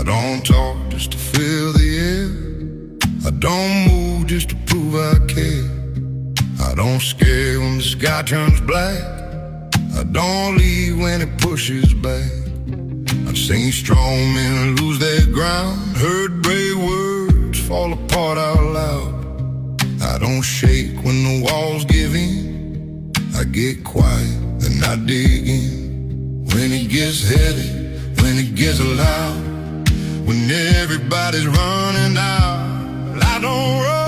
don't talk just to fill the air. I don't move just to prove I care. I don't scare when the sky turns black. I don't leave when it pushes back. I've seen strong men lose their ground, heard brave words fall apart out loud. I don't shake when the walls give in. I get quiet and I dig in. When it gets heavy, when it gets loud, when everybody's running out, I don't run.